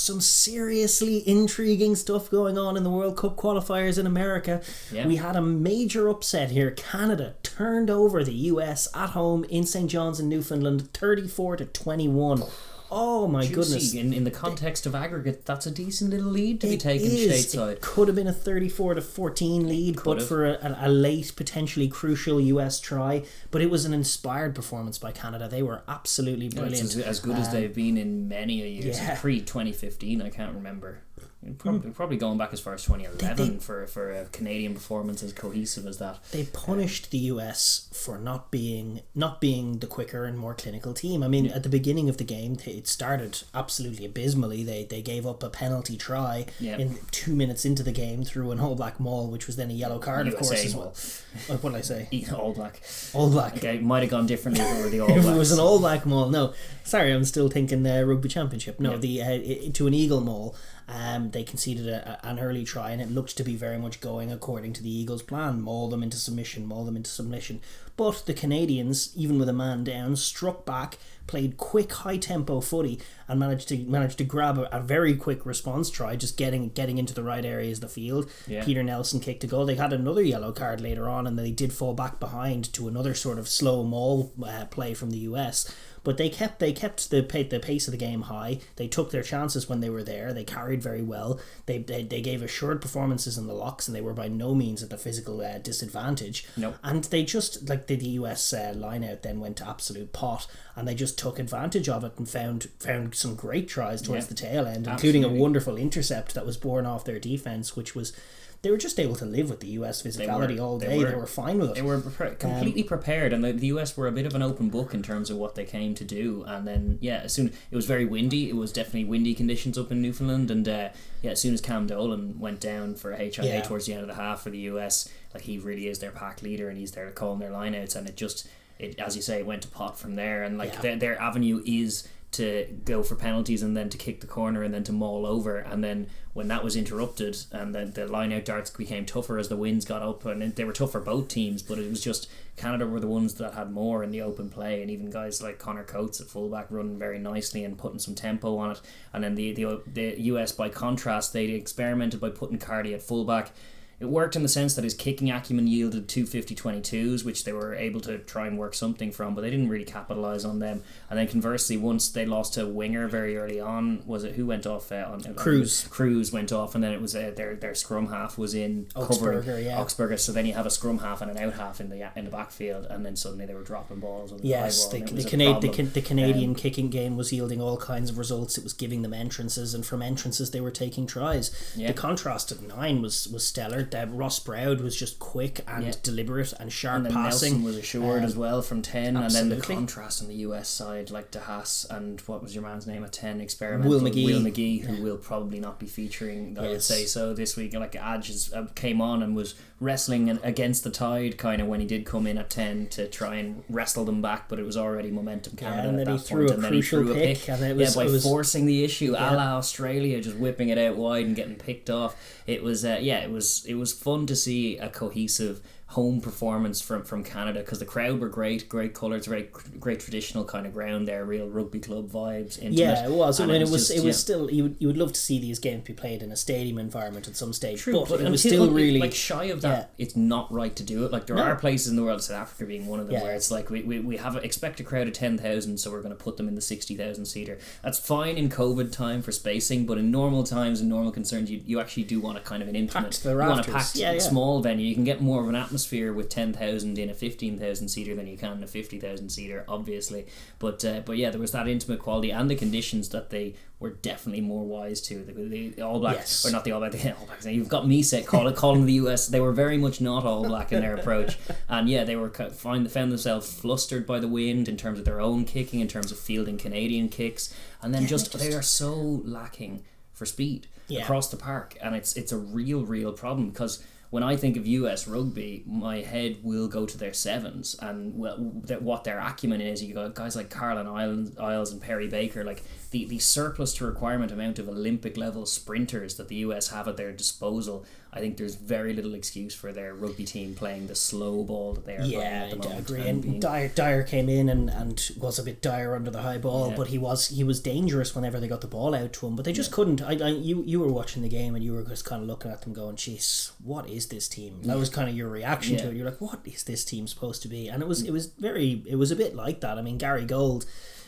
some seriously intriguing stuff going on in the World Cup qualifiers in America. Yeah. We had a major upset here. Canada turned over the US at home in St. John's in Newfoundland, 34-21. Oh my goodness. In the context of aggregate, that's a decent little lead to be taken stateside. It could have been a 34-14 lead, but for a late, potentially crucial US try. But it was an inspired performance by Canada. They were absolutely brilliant. It's as good as they've been in many a years. Yeah. Pre-2015, I can't remember. Probably going back as far as 2011 for a Canadian performance as cohesive as that. They punished the US for not being the quicker and more clinical team. I mean, at the beginning of the game, it started absolutely abysmally. They gave up a penalty try in 2 minutes into the game through an All Black maul, which was then a yellow card, of course, as well. What did I say? All Black. All Black. Okay, might have gone differently if it were the All Blacks. If it was an All Black maul, no. Sorry, I'm still thinking Rugby Championship. No, to an Eagle maul. They conceded an early try, and it looked to be very much going according to the Eagles' plan: maul them into submission. But the Canadians, even with a man down, struck back, played quick, high tempo footy, and managed to grab a very quick response try, just getting into the right areas of the field. Yeah. Peter Nelson kicked a goal. They had another yellow card later on, and they did fall back behind to another sort of slow maul play from the US. But they kept the pace of the game high. They took their chances when they were there. They carried very well. They gave assured performances in the locks, and they were by no means at the physical disadvantage. Nope. And they just, like the US line out then went to absolute pot, and they just took advantage of it and found some great tries towards the tail end, including a wonderful intercept that was borne off their defence, which was... They were just able to live with the US physicality all day. They were fine with it. They were completely prepared, and the US were a bit of an open book in terms of what they came to do. And then, as soon it was very windy. It was definitely windy conditions up in Newfoundland, and as soon as Cam Dolan went down for HIA towards the end of the half for the US, like, he really is their pack leader, and he's there calling their lineouts, and it as you say, it went to pot from there, and their avenue is to go for penalties and then to kick the corner and then to maul over. And then when that was interrupted and then the line out darts became tougher as the winds got up, and they were tough for both teams, but it was just Canada were the ones that had more in the open play, and even guys like Connor Coates at fullback running very nicely and putting some tempo on it. And then the US, by contrast, they experimented by putting Cardi at fullback. It worked in the sense that his kicking acumen yielded 2 50-22s, which they were able to try and work something from, but they didn't really capitalise on them. And then conversely, once they lost to winger very early on, was it who went off? Cruz. Cruz went off, and then it was their scrum half was in covering Augsburger. So then you have a scrum half and an out half in the backfield, and then suddenly they were dropping balls on the yes, high ball. The Canadian kicking game was yielding all kinds of results. It was giving them entrances, and from entrances they were taking tries. The contrast at 9 was stellar. Ross Browd was just quick and deliberate and sharp and then passing. Nelson was assured as well from 10, absolutely. and then the contrast on the US side, like DeHaas and what was your man's name at 10, experimental Will McGee, who will probably not be featuring, I would say so, this week. Like, Adge came on and was wrestling against the tide kind of when he did come in at 10 to try and wrestle them back, but it was already momentum Canada and then at he that threw point, a crucial pick, and it was forcing the issue a la Australia, just whipping it out wide and getting picked off. It was it was fun to see a cohesive home performance from Canada, because the crowd were great colours, very great traditional kind of ground there, real rugby club vibes. It was. I mean, it was still, you would love to see these games be played in a stadium environment at some stage. True, but it was still really like shy of that. It's not right to do it. Like, there are places in the world, South Africa being one of them, where it's like we have expect a crowd of 10,000, so we're going to put them in the 60,000 seater. That's fine in COVID time for spacing, but in normal times and normal concerns, you actually do want a kind of an intimate, you want a packed small venue. You can get more of an atmosphere with 10,000 in a 15,000 seater than you can in a 50,000 seater, obviously. But there was that intimate quality and the conditions that they were definitely more wise to. The All Blacks, or not the All Blacks, the All Blacks. You've got me calling the US. They were very much not All Black in their approach, and they were found themselves flustered by the wind in terms of their own kicking, in terms of fielding Canadian kicks, and then they are so lacking for speed across the park, and it's a real problem, because when I think of US rugby, my head will go to their sevens and what their acumen is. You got guys like Carlin Isles and Perry Baker, like the surplus to requirement amount of Olympic level sprinters that the US have at their disposal. I think there's very little excuse for their rugby team playing the slow ball that they are playing at the moment. I agree. And Dyer came in and was a bit dire under the high ball, but he was dangerous whenever they got the ball out to him. But they just couldn't. You were watching the game and you were just kind of looking at them going, "Jeez, what is this team?" That was kind of your reaction to it. You're like, "What is this team supposed to be?" And it was a bit like that. I mean, Gary Gold.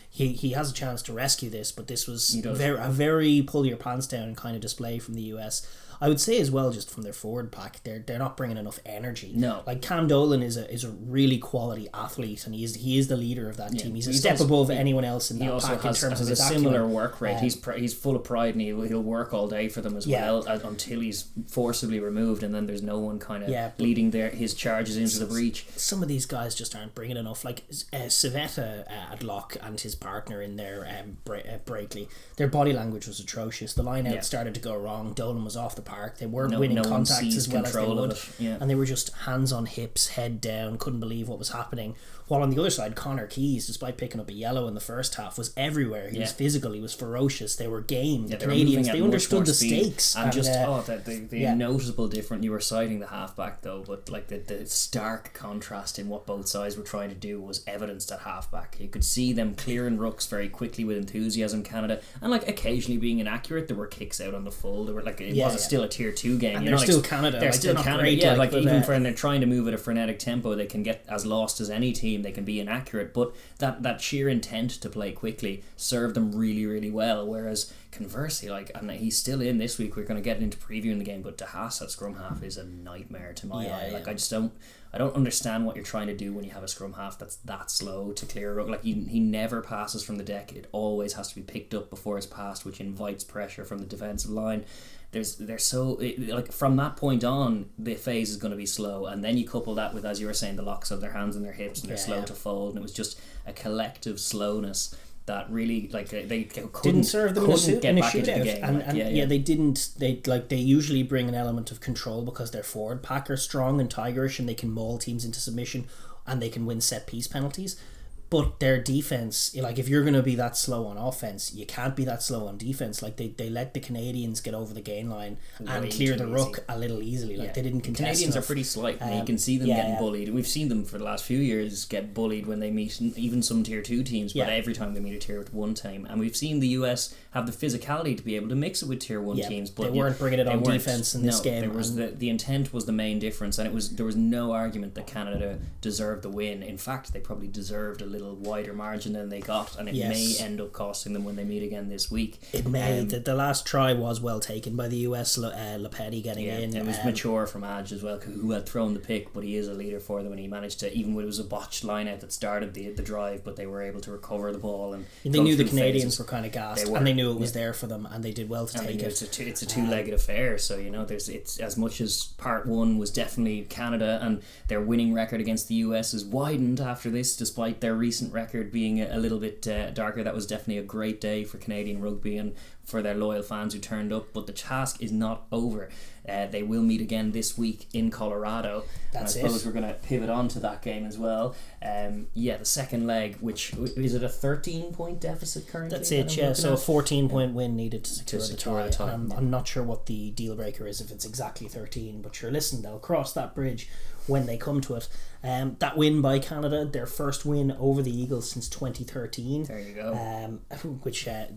He has a chance to rescue this, but this was a very pull your pants down kind of display from the US. I would say as well, just from their forward pack, they're not bringing enough energy. No, like Cam Dolan is a really quality athlete, and he is the leader of that team. He's a step above anyone else in that pack in terms of his similar work rate. He's full of pride, and he'll work all day for them as well until he's forcibly removed, and then there's no one kind of leading his charges into the breach. Some of these guys just aren't bringing enough. Like Savetta at lock and his partner in there, Breakley, their body language was atrocious. The line out started to go wrong. Dolan was off the park. They weren't winning contacts as well as they would, and they were just hands on hips, head down, couldn't believe what was happening. While on the other side, Connor Keys, despite picking up a yellow in the first half, was everywhere. He was physical, he was ferocious. They were game. The Canadians, they understood the stakes. And just the noticeable difference. You were citing the halfback though, but like the stark contrast in what both sides were trying to do was evidenced at halfback. You could see them clearing rucks very quickly with enthusiasm, Canada, and like occasionally being inaccurate. There were kicks out on the full. There were like it was still a tier 2 game. And they're still Canada. They're still Canada. Great, even when they're trying to move at a frenetic tempo, they can get as lost as any team. They can be inaccurate, but that sheer intent to play quickly served them really, really well. Whereas conversely, and he's still in this week. We're going to get into previewing the game, but De Haas at scrum half is a nightmare to my eye. Like I don't understand what you're trying to do when you have a scrum half that's that slow to clear a ruck. Like he never passes from the deck. It always has to be picked up before it's passed, which invites pressure from the defensive line. From that point on, the phase is going to be slow, and then you couple that with, as you were saying, the locks of their hands and their hips, and they're slow to fold, and it was just a collective slowness that really they didn't serve them in a shootout. And they didn't. They usually bring an element of control because their forward pack are strong and tigerish, and they can maul teams into submission, and they can win set piece penalties. But their defense, like if you're going to be that slow on offense, you can't be that slow on defense. Like they let the Canadians get over the gain line and clear the ruck a little easily. Like they didn't contest. Canadians enough. Are pretty slight. You can see them getting bullied. We've seen them for the last few years get bullied when they meet even some tier 2 teams. But every time they meet a tier 1 team, and we've seen the US have the physicality to be able to mix it with tier 1 teams. But they weren't bringing it on defense in this game. There was the intent was the main difference, and there was no argument that Canada deserved the win. In fact, they probably deserved a little wider margin than they got, and it may end up costing them when they meet again this week. It may. The last try was well taken by the US. Lepetti getting in. It was mature from Adge as well, who had thrown the pick, but he is a leader for them, and he managed to, even when it was a botched line out that started the drive, but they were able to recover the ball. And they knew the Canadians were kind of gassed, and they knew it was there for them, and they did well to take it. It's a two-legged affair, so it's as much as part 1 was definitely Canada, and their winning record against the US is widened after this, despite their recent record being a little bit darker. That was definitely a great day for Canadian rugby and for their loyal fans who turned up, but the task is not over. They will meet again this week in Colorado. I suppose we're going to pivot on to that game as well. The second leg, which is it a 13-point deficit currently? That's it, yeah. So a 14-point win needed to secure the tie. I'm not sure what the deal breaker is, if it's exactly 13, but sure, listen, they'll cross that bridge when they come to it. That win by Canada, their first win over the Eagles since 2013. There you go. Which a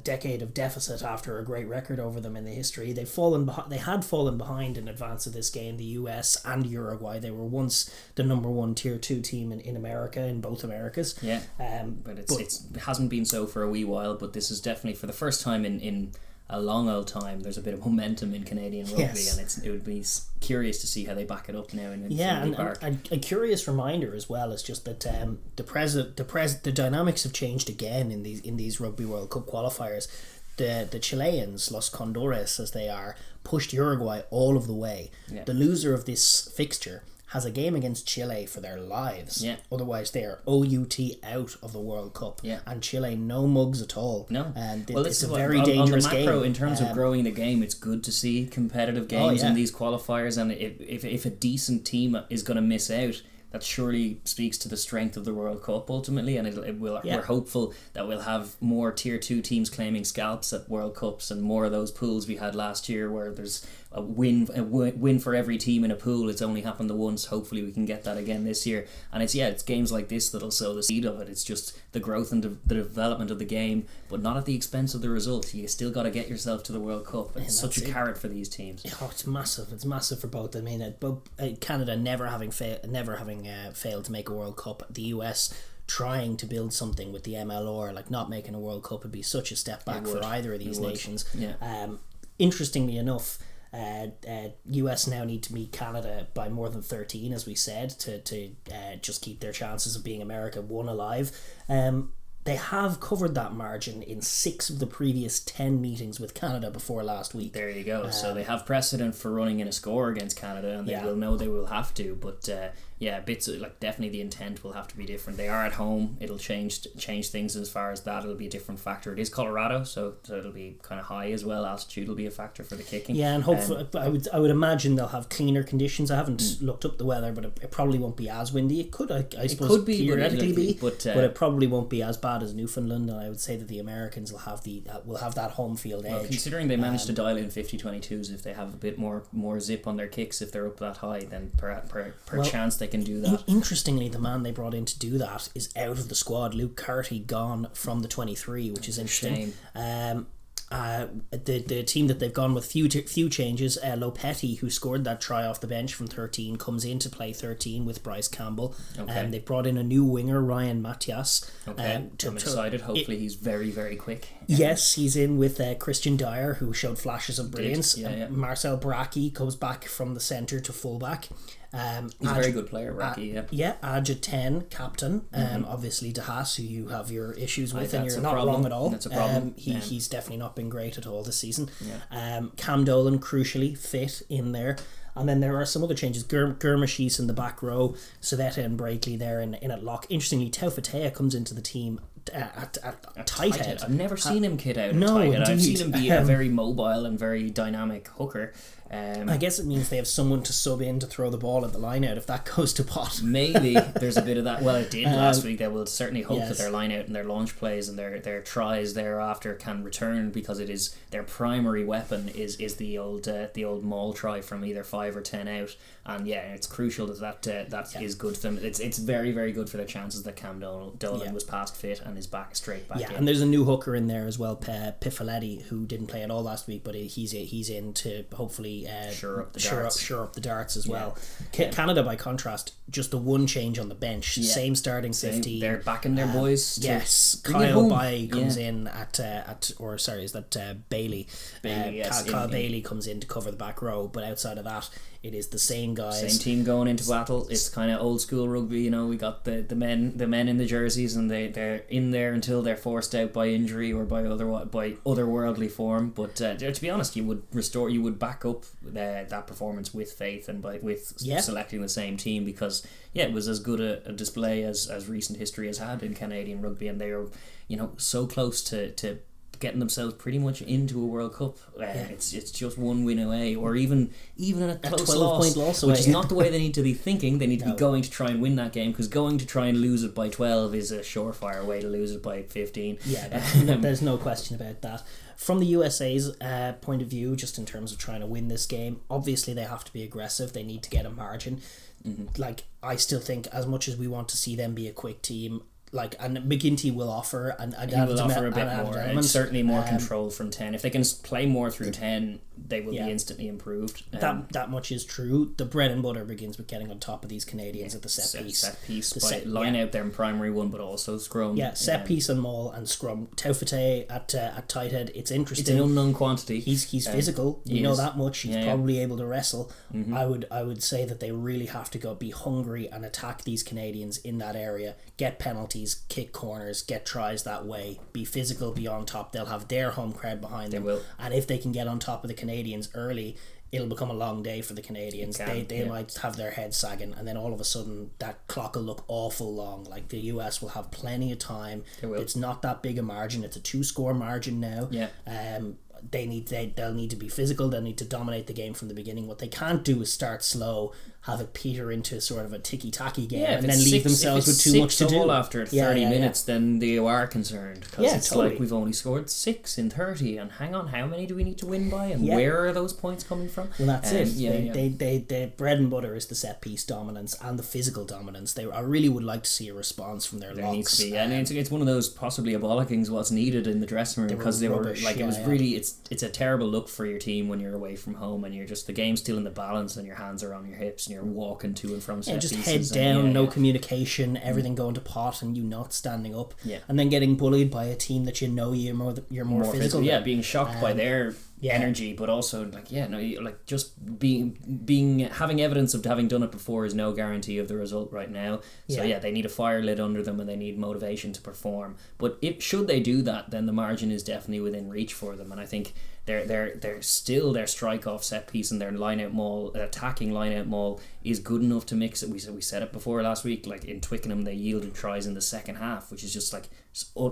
decade of deficit after a great record over them in the history. They had fallen behind in advance of this game, the US and Uruguay. They were once the number 1 tier 2 team in America, in both Americas. But it hasn't been so for a wee while, but this is definitely for the first time in a long old time. There's a bit of momentum in Canadian rugby, and it would be curious to see how they back it up now in Infinity Park. And a curious reminder as well is just that the dynamics have changed again in these Rugby World Cup qualifiers. The Chileans, Los Condores as they are, pushed Uruguay all of the way. The loser of this fixture has a game against Chile for their lives. Otherwise, they are OUT out of the World Cup. And Chile, no mugs at all. No. And it's a very dangerous on the macro, game. In terms of growing the game, it's good to see competitive games in these qualifiers. And if a decent team is going to miss out, that surely speaks to the strength of the World Cup ultimately, and we're hopeful that we'll have more tier 2 teams claiming scalps at World Cups, and more of those pools we had last year where there's a win for every team in a pool. It's only happened the once. Hopefully we can get that again this year, and it's games like this that'll sow the seed of it. It's just the growth and the development of the game, but not at the expense of the result. You still got to get yourself to the World Cup. It's such a carrot for these teams. Oh, it's massive. It's massive for both. I mean, Canada never having failed to make a World Cup. The US trying to build something with the MLR, like not making a World Cup would be such a step back for either of these nations. Interestingly enough, US now need to meet Canada by more than 13, as we said, to just keep their chances of being America 1 alive. They have covered that margin in 6 of the previous 10 meetings with Canada before last week. There you go. So they have precedent for running in a score against Canada, and they will know they will have to. But bits of, like, definitely the intent will have to be different. They are at home. It'll change things as far as that. It'll be a different factor. It is Colorado, so it'll be kind of high as well. Altitude will be a factor for the kicking. Yeah, and hopefully, I would imagine they'll have cleaner conditions. I haven't looked up the weather, but it probably won't be as windy. It could, I suppose, could be, theoretically be, but it probably won't be as bad as Newfoundland. And I would say that the Americans will have that home field edge. Considering they managed to dial in 50-22s, if they have a bit more zip on their kicks, if they're up that high, then per chance they can do that. Interestingly, the man they brought in to do that is out of the squad. Luke Carty gone from the 23, which is interesting. The team that they've gone with few changes. Lopetti, who scored that try off the bench from 13, comes in to play 13 with Bryce Campbell. They've brought in a new winger, Ryan Matias. I'm excited. Hopefully he's very, very quick. Yes, he's in with Christian Dyer, who showed flashes of brilliance. Marcel Bracchi comes back from the centre to fullback. He's a very good player, Rocky. Adja 10, captain. Obviously, DeHaas, who you have your issues with, and you're not wrong at all. That's a problem. He's definitely not been great at all this season. Cam Dolan, crucially, fit in there. And then there are some other changes. Gurmashis in the back row, Savetta and Breakley there in at lock. Interestingly, Taufatea comes into the team at tight head. I've never seen him kid out. No, tight head. indeed. I've seen him be a very mobile and very dynamic hooker. I guess it means they have someone to sub in to throw the ball at the line out if that goes to pot. Maybe there's a bit of that. Well, it did last week. They will certainly hope that their line out and their launch plays and their tries thereafter can return, because it is their primary weapon is the old maul try from either 5 or 10 out. And it's crucial that is good for them. It's very, very good for their chances that Cam Dolan was past fit and is back straight back in. And there's a new hooker in there as well, Pifoletti, who didn't play at all last week, but he's in to hopefully sure up the darts as well. Canada, by contrast, just the one change on the bench, same starting 15. They're backing their boys. Yes, Kyle Bay comes in Bailey. Kyle Bailey comes in to cover the back row, but outside of that, it is the same guys. Same team going into battle. It's kind of old school rugby. We got the men in the jerseys, and they're in there until they're forced out by injury or by otherworldly form. But to be honest, you would back up that performance with faith and selecting the same team, because it was as good a display as recent history has had in Canadian rugby, and they are so close to getting themselves pretty much into a World Cup. It's just one win away, or even a close 12-point loss away, which is not the way they need to be thinking. They need to be going to try and win that game, because going to try and lose it by 12 is a surefire way to lose it by 15. There's no question about that. From the USA's point of view, just in terms of trying to win this game, obviously they have to be aggressive. They need to get a margin. Like, I still think, as much as we want to see them be a quick team, and McGinty will offer a bit more, and certainly more control from 10. If they can play more through 10, they will be instantly improved. That much is true. The bread and butter begins with getting on top of these Canadians at the set piece. Line out their primary one, but also scrum. Set piece and maul and scrum. Taufete at tight head. It's interesting. It's an unknown quantity. He's physical. We know that much. He's probably able to wrestle. I would say that they really have to be hungry and attack these Canadians in that area. Get penalties, kick corners, get tries that way. Be physical, be on top. They'll have their home crowd behind them. They will. And if they can get on top of the Canadians early, it'll become a long day for the Canadians. They might have their heads sagging, and then all of a sudden that clock will look awful long. Like, the US will have plenty of time. It's not that big a margin. It's a 2-score margin now. They'll need to be physical. They'll need to dominate the game from the beginning. What they can't do is start slow have it peter into sort of a ticky-tacky game and then leave themselves with too much to do. After 30 minutes, then you are concerned, because it's like we've only scored 6 in 30, and hang on, how many do we need to win by, and where are those points coming from? Well, that's it. They bread and butter is the set piece dominance and the physical dominance. I really would like to see a response from their locks. Needs to be, and it's one of those possibly a bollockings what's needed in the dressing room, because they were like, it was really, it's a terrible look for your team when you're away from home and you're just, the game's still in the balance and your hands are on your hips and you're walking to and from set just pieces, head down, no communication, everything going to pot, and you not standing up, and then getting bullied by a team that you're more physical. Being shocked by their energy, but also just being having evidence of having done it before is no guarantee of the result right now. So they need a fire lit under them and they need motivation to perform. But should they do that, then the margin is definitely within reach for them. And I think they're still, their strike off set piece and their line out maul, attacking line out maul is good enough to mix it. We said it before last week, like in Twickenham they yielded tries in the second half, which is just like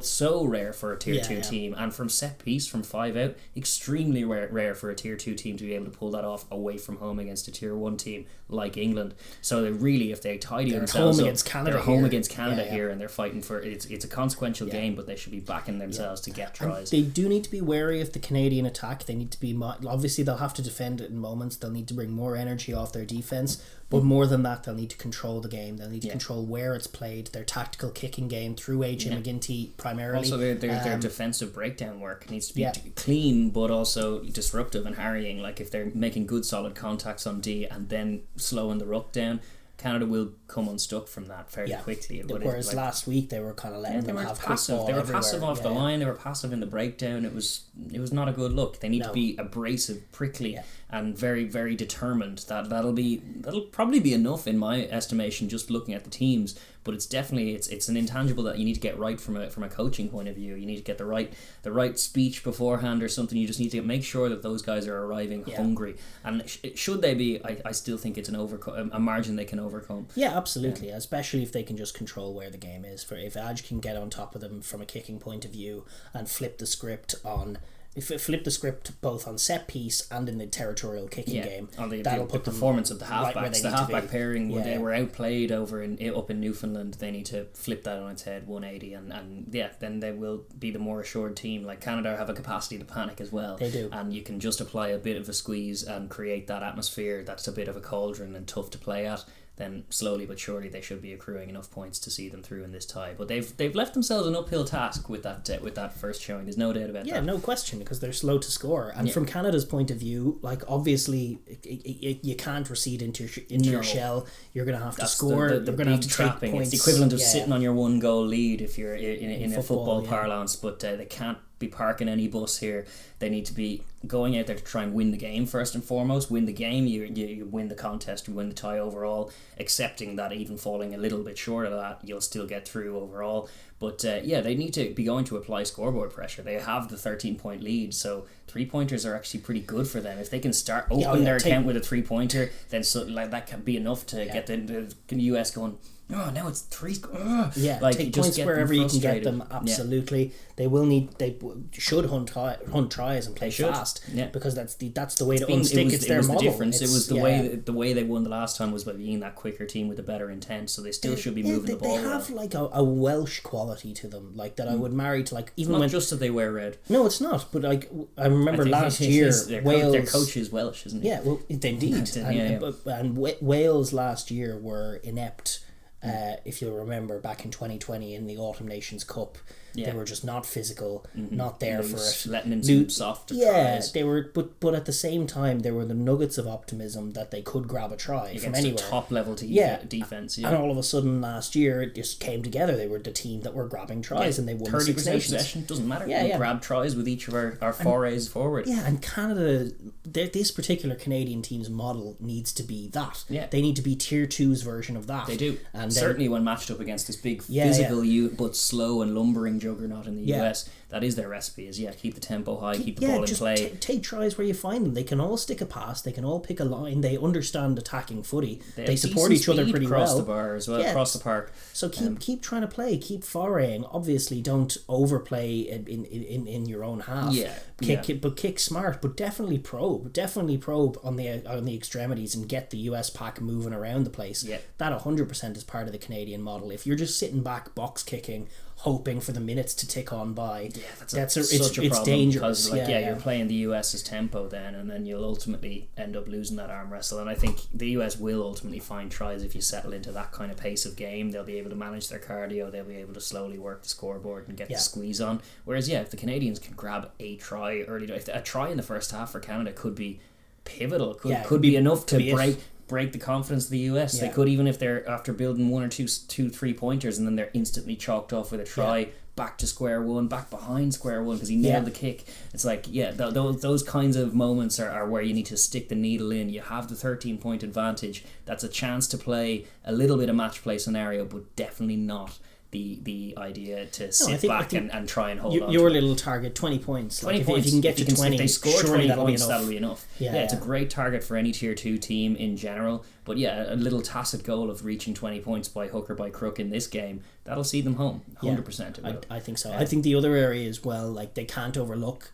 so rare for a tier 2 team, and from set piece from 5 out, extremely rare for a tier 2 team to be able to pull that off away from home against a tier 1 team like England. So they really, if they tidy themselves up, they're home against Canada here, and they're fighting for it's a consequential game, but they should be backing themselves to get tries. And they do need to be wary of the Canadian attack. They need to be, obviously they'll have to defend it in moments, they'll need to bring more energy off their defence, but more than that, they'll need to control the game. They'll need to control where it's played, their tactical kicking game through H.M. McGinty primarily. Also, their defensive breakdown work needs to be clean, but also disruptive and harrying. Like if they're making good solid contacts on D and then slowing the ruck down, Canada will come unstuck from that fairly quickly. Whereas last week they were kind of letting them have passive. They were passive off the line. They were passive in the breakdown. It was not a good look. They need to be abrasive, prickly, and very, very determined. That'll probably be enough in my estimation, just looking at the teams. But it's definitely it's an intangible that you need to get right from a coaching point of view. You need to get the right speech beforehand or something. You just need to make sure that those guys are arriving hungry. And should they be, I still think it's a margin they can overcome. Yeah, absolutely. Especially if they can just control where the game is. If Edge can get on top of them from a kicking point of view and flip the script both on set piece and in the territorial kicking game, that'll put the performance of the halfbacks. The halfback pairing, when they were outplayed up in Newfoundland, they need to flip that on its head 180, and then they will be the more assured team. Like Canada have a capacity to panic as well. They do, and you can just apply a bit of a squeeze and create that atmosphere that's a bit of a cauldron and tough to play at. Then slowly but surely they should be accruing enough points to see them through in this tie. But they've left themselves an uphill task with that first showing. There's no doubt about that. Yeah, no question, because they're slow to score. And from Canada's point of view, like obviously you can't recede into your shell. You're going to have to score. You're going to have to take points. It's the equivalent of sitting on your 1-goal lead if you're in a football parlance. But they can't be parking any bus here. They need to be going out there to try and win the game first and foremost. Win the game, you win the contest, you win the tie overall, accepting that even falling a little bit short of that, you'll still get through overall. But they need to be going to apply scoreboard pressure. They have the 13-point lead, so 3-pointers are actually pretty good for them. If they can start open their account with a 3-pointer, then that can be enough to get the US going, oh, now it's 3. Take points wherever you can get them. Absolutely, they should hunt tries and play fast. Because that's the way to unstick. It's their model. The difference. It was the way they won the last time was by being that quicker team with a better intent. So they still should be moving the ball. They have like a Welsh quality to them, like that I would marry to like even it's not just that they wear red. No, it's not. But like I remember last year, Wales. Their coach is Welsh, isn't he? Yeah, well, indeed. And Wales last year were inept. If you'll remember back in 2020 in the Autumn Nations Cup, they were just not physical, not there for it, letting in some soft tries. They were, but at the same time there were the nuggets of optimism that they could grab a try from anywhere, top level defense. And all of a sudden last year it just came together. They were the team that were grabbing tries, and they won 30% possession. Doesn't matter. We grab tries with each of our forays forward. And Canada, this particular Canadian team's model needs to be that. They need to be tier 2's version of that. They do. And And certainly when matched up against this big physical but slow and lumbering juggernaut in the US, that is their recipe, is keep the tempo high, keep the ball in play. Take tries where you find them. They can all stick a pass, they can all pick a line, they understand attacking footy, they support each other pretty across well. The bar as well, across the park. So keep trying to play, keep foraying. Obviously don't overplay in your own half. But kick smart, but definitely probe on the extremities and get the US pack moving around the place. That 100% is part of the Canadian model. If you're just sitting back box kicking, hoping for the minutes to tick on by, such a problem, it's dangerous. Because you're playing the US's tempo then and you'll ultimately end up losing that arm wrestle. And I think the US will ultimately find tries if you settle into that kind of pace of game. They'll be able to manage their cardio, they'll be able to slowly work the scoreboard and get the squeeze on. Whereas if the Canadians can grab a try early, if a try in the first half for Canada could be pivotal, could be enough to break the confidence of the US. They could, even if they're after building one or two 3-pointers and then they're instantly chalked off with a try, back to square one, back behind square one because he nailed the kick. It's like those kinds of moments are where you need to stick the needle in. You have the 13-point advantage. That's a chance to play a little bit of match play scenario, but definitely not the idea to sit back and try and hold on. Your little target, 20 points. 20 points. If you can get to 20, if they score 20 points, that'll be enough. It's a great target for any tier 2 team in general. But a little tacit goal of reaching 20 points by hook or by crook in this game, that'll see them home. 100%. I think so. I think the other area as well, they can't overlook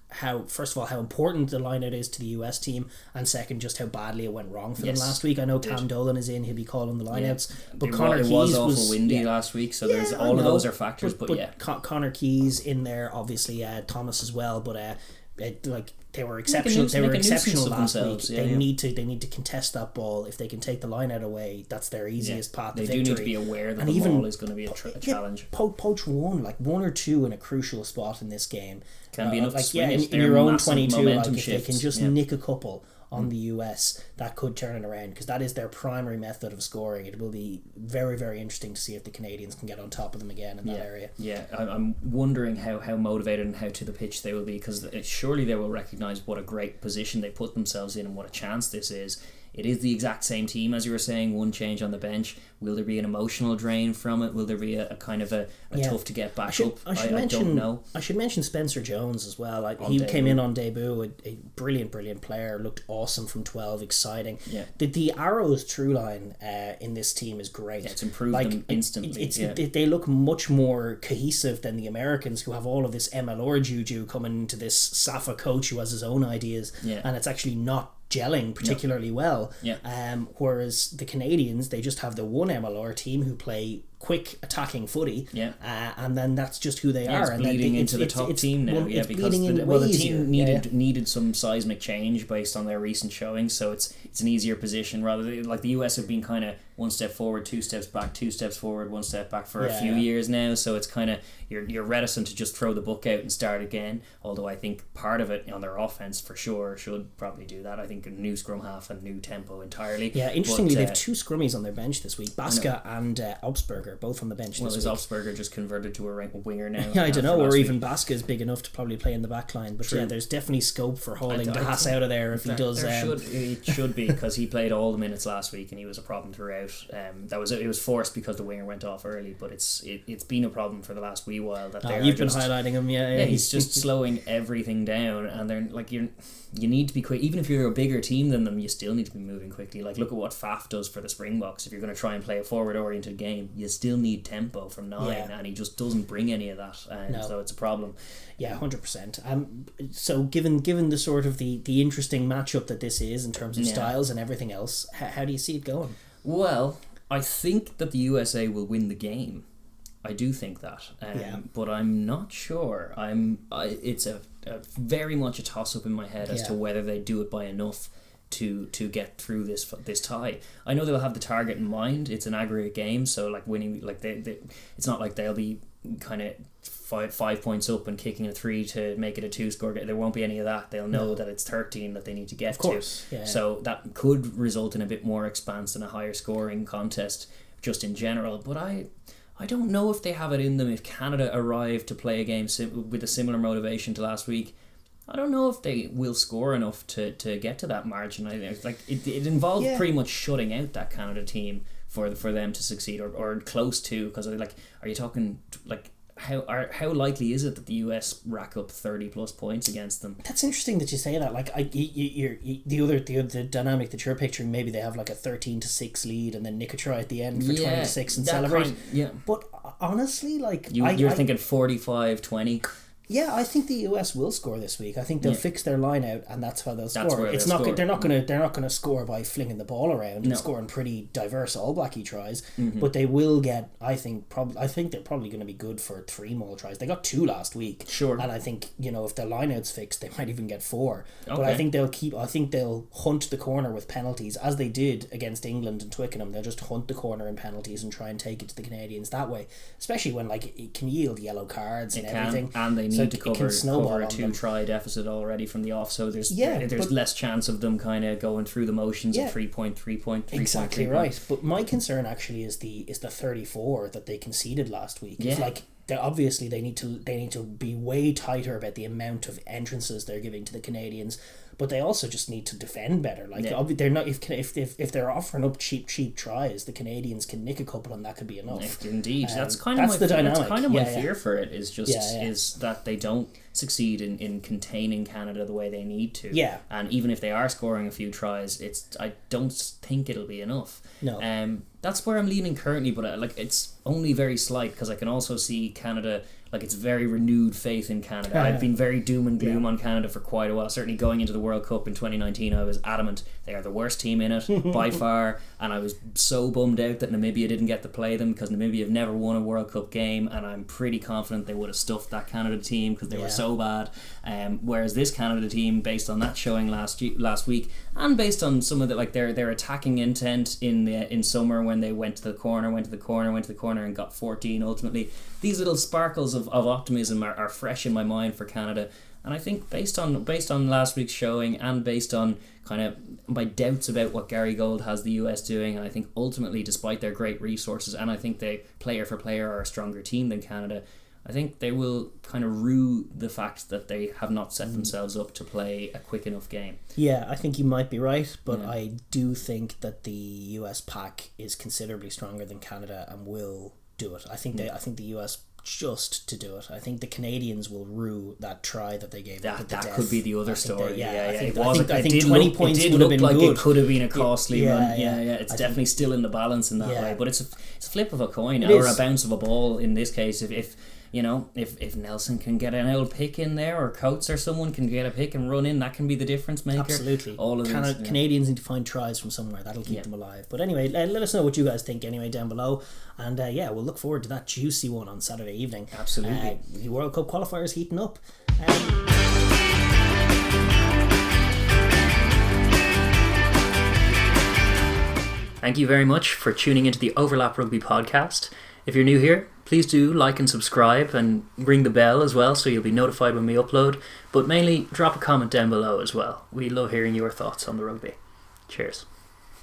first of all, how important the line-out is to the US team, and second, just how badly it went wrong for them last week. I know Cam Dolan is in, he'll be calling the line-outs. But Connor Keys was awful windy last week, so there's all of those are factors. But Connor Keys in there, obviously Thomas as well, but they were exceptional. They were exceptional last week. They need to contest that ball. If they can take the line out away, that's their easiest path to victory. They do need to be aware that the ball is going to be a challenge. Poach one or two in a crucial spot in this game can be enough to swing in your own 22. If they can just nick a couple on the US, that could turn it around, because that is their primary method of scoring. It will be very, very interesting to see if the Canadians can get on top of them again in that area. I'm wondering how motivated and how to the pitch they will be, because surely they will recognise what a great position they put themselves in and what a chance this is. It is the exact same team, as you were saying, one change on the bench. Will there be an emotional drain from it? Will there be a kind of a tough to get back up? I don't know. I should mention Spencer Jones as well. He came in on debut, a brilliant player, looked awesome from 12, exciting. The arrows through line in this team is great. It's improved them instantly. They look much more cohesive than the Americans, who have all of this MLR juju coming into this Safa coach who has his own ideas, and it's actually not gelling particularly well. Whereas the Canadians, they just have the one MLR team who play quick attacking footy, and then that's just who they are. It's bleeding into the top team now, because the team needed some seismic change based on their recent showing, so it's an easier position. Rather, the US have been kind of one step forward, 2 steps back, 2 steps forward, 1 step back for a few years now, so it's kind of you're reticent to just throw the book out and start again, although I think part of it on their offense for sure should probably do that. I think a new scrum half and new tempo entirely. Interestingly, they've 2 scrummies on their bench this week, Baska and Obsberger, both on the bench this week. Is Obsberger just converted to a winger now? I don't know, or even Baska is big enough to probably play in the back line, but there's definitely scope for hauling Das out of there if he does. It should be, because he played all the minutes last week and he was a problem throughout. It was forced because the winger went off early, but it's been a problem for the last wee while that you've been highlighting him. He's just slowing everything down, and they're you need to be quick. Even if you're a bigger team than them, you still need to be moving quickly. Look at what Faf does for the Springboks. If you're going to try and play a forward oriented game, you still need tempo from 9, and he just doesn't bring any of that, so it's a problem. 100%. So given the sort of the interesting matchup that this is in terms of styles and everything else, how do you see it going? Well, I think that the USA will win the game. I do think that, but I'm not sure. It's a very much a toss up in my head as to whether they do it by enough to get through this tie. I know they'll have the target in mind. It's an aggregate game, so winning, it's not like they'll be kind of 5 points up and kicking a 3 to make it a 2-score game. There won't be any of that. They'll know that it's 13 that they need to get to. So that could result in a bit more expanse and a higher scoring contest just in general. But I don't know if they have it in them. If Canada arrive to play a game with a similar motivation to last week, I don't know if they will score enough to get to that margin. I think it involved pretty much shutting out that Canada team for them to succeed or close to, because like, are you talking like how likely is it that the US rack up 30 plus points against them? That's interesting that you say that. Like, the dynamic that you're picturing, maybe they have like a 13-6 lead and then nick a try at the end for 20-6 and celebrate. But honestly, like, you're thinking 45-20. Yeah, I think the US will score this week. I think they'll fix their line out, and that's how they'll score. It's not. Score. They're not gonna score by flinging the ball around and scoring pretty diverse All Blacky tries. But they will get. I think they're probably going to be good for 3 more tries. They got 2 last week. Sure. And I think, if their line out's fixed, they might even get 4. Okay. But I think they'll hunt the corner with penalties, as they did against England and Twickenham. They'll just hunt the corner in penalties and try and take it to the Canadians that way. Especially when it can yield yellow cards and everything. And they need to cover a 2-try deficit already from the off, so there's less chance of them kind of going through the motions of 3 point. Exactly right. But my concern actually is the 34 that they conceded last week. It's like, obviously they need to be way tighter about the amount of entrances they're giving to the Canadians, but they also just need to defend better. Like, they're not, if they're offering up cheap tries, the Canadians can nick a couple and that could be enough. Indeed, that's kind of the dynamic. That's kind of my fear for it is just is that they don't succeed in containing Canada the way they need to. Yeah. And even if they are scoring a few tries, I don't think it'll be enough. No. That's where I'm leaning currently, but it's only very slight, because I can also see Canada, like, it's very renewed faith in Canada. I've been very doom and gloom on Canada for quite a while. Certainly going into the World Cup in 2019, I was adamant they are the worst team in it by far, and I was so bummed out that Namibia didn't get to play them, because Namibia have never won a World Cup game, and I'm pretty confident they would have stuffed that Canada team because they were so bad. Whereas this Canada team, based on that showing last week, and based on some of their attacking intent in summer, when they went to the corner and got 14 ultimately, these little sparkles of optimism are fresh in my mind for Canada. And I think based on last week's showing, and based on kind of my doubts about what Gary Gold has the US doing, and I think ultimately, despite their great resources, and I think they player for player are a stronger team than Canada, I think they will kind of rue the fact that they have not set themselves up to play a quick enough game. Yeah, I think you might be right, but I do think that the US pack is considerably stronger than Canada and will do it. I think the US just to do it. I think the Canadians will rue that try that they gave. That could be the other story. I think 20 points would have been good. It could have been a costly run. It's definitely still in the balance in that way, but it's a flip of a coin or a bounce of a ball in this case. If Nelson can get an old pick in there, or Coates or someone can get a pick and run in, that can be the difference maker. Absolutely. All of Canadians need to find tries from somewhere. That'll keep them alive. But anyway, let us know what you guys think anyway down below. And we'll look forward to that juicy one on Saturday evening. Absolutely. The World Cup qualifiers heating up. Thank you very much for tuning into the Overlap Rugby podcast. If you're new here, please do like and subscribe and ring the bell as well, so you'll be notified when we upload. But mainly, drop a comment down below as well. We love hearing your thoughts on the rugby. Cheers.